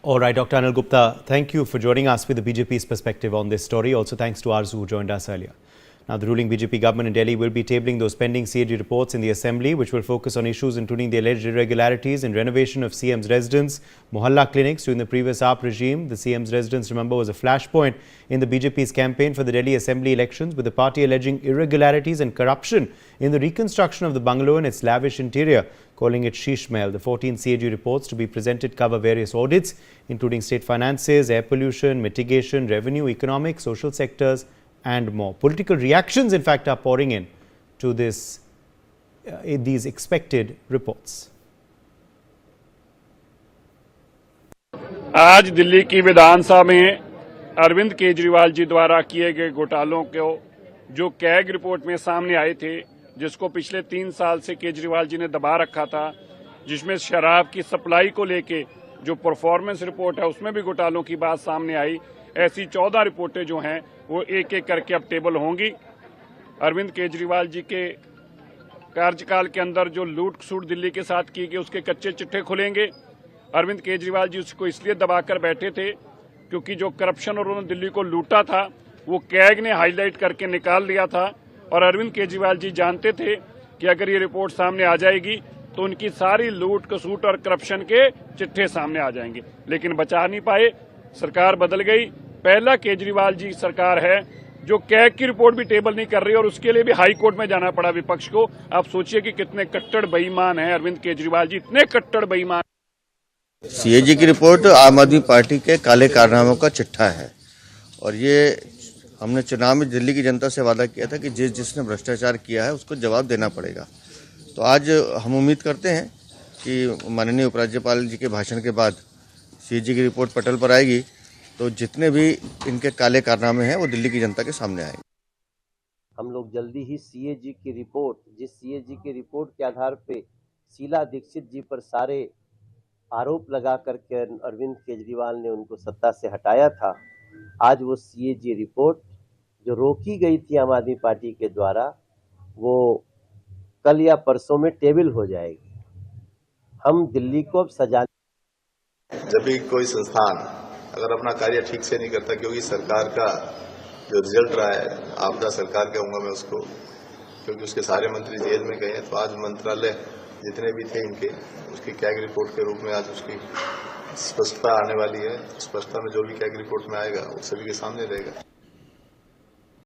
All right, Dr. Anil Gupta, thank you for joining us with the BJP's perspective on this story. Also, thanks to Arzu who joined us earlier. Now, the ruling BJP government in Delhi will be tabling those pending CAG reports in the Assembly, which will focus on issues including the alleged irregularities in renovation of CM's residence, Mohalla clinics during the previous AAP regime. The CM's residence, remember, was a flashpoint in the BJP's campaign for the Delhi Assembly elections, with the party alleging irregularities and corruption in the reconstruction of the bungalow and its lavish interior, calling it Sheesh Mahal. The 14 CAG reports to be presented cover various audits, including state finances, air pollution, mitigation, revenue, economic, social sectors, and more. Political reactions, in fact, are pouring in to these expected reports. आज दिल्ली की विधानसभा में अरविंद केजरीवाल जी द्वारा किए गए घोटालों को जो CAG report में सामने आए थे, जिसको पिछले 3 साल से केजरीवाल जी ने दबा रखा था, जिसमें शराब की सप्लाई को लेके जो परफॉर्मेंस रिपोर्ट है उसमें भी घोटालों की बात सामने आई। ऐसी 14 रिपोर्टें जो हैं वो एक एक करके अब टेबल होंगी। अरविंद केजरीवाल जी के कार्यकाल के अंदर जो लूट सूट दिल्ली के साथ की गई उसके कच्चे चिट्ठे खुलेंगे। अरविंद केजरीवाल जी उसको इसलिए दबाकर बैठे थे क्योंकि जो करप्शन और उन्होंने दिल्ली को लूटा था वो कैग ने हाईलाइट करके निकाल लिया था, और अरविंद केजरीवाल जी जानते थे कि अगर ये रिपोर्ट सामने आ जाएगी तो उनकी सारी लूट कसूट और करप्शन के चिट्ठे सामने आ जाएंगे, लेकिन बचा नहीं पाए। सरकार बदल गई। पहला केजरीवाल जी सरकार है जो कैग की रिपोर्ट भी टेबल नहीं कर रही, और उसके लिए भी हाई कोर्ट में जाना पड़ा विपक्ष को। आप सोचिए कि कितने कट्टर बेईमान हैं अरविंद केजरीवाल जी, इतने कट्टर बेईमान। सीएजी की रिपोर्ट आम आदमी पार्टी के काले कारनामों का चिट्ठा है, और ये हमने चुनाव में दिल्ली की जनता से वादा किया था कि जिसने भ्रष्टाचार किया है उसको जवाब देना पड़ेगा। तो आज हम उम्मीद करते हैं कि माननीय उपराज्यपाल जी के भाषण के बाद सीएजी की रिपोर्ट पटल पर आएगी, तो जितने भी इनके काले कारनामे हैं वो दिल्ली की जनता के सामने आएंगे। हम लोग जल्दी ही सीएजी की रिपोर्ट, जिस सीएजी की रिपोर्ट के आधार पे शीला दीक्षित जी पर सारे आरोप लगा करके अरविंद केजरीवाल ने उनको सत्ता से हटाया था, आज वो सीएजी रिपोर्ट जो रोकी गई थी आम आदमी पार्टी के द्वारा, वो कल या परसों में टेबल हो जाएगी। हम दिल्ली को अब सजा। जब भी कोई संस्थान अगर अपना कार्य ठीक से नहीं करता, क्योंकि सरकार का जो रिजल्ट रहा है, आपदा सरकार कहूंगा मैं उसको, क्योंकि उसके सारे मंत्री जेल में गए हैं, तो आज मंत्रालय जितने भी थे इनके, उसकी कैग रिपोर्ट के रूप में आज उसकी स्पष्टता आने वाली है। स्पष्टता में जो भी कैग रिपोर्ट में आएगा वो सभी के सामने रहेगा।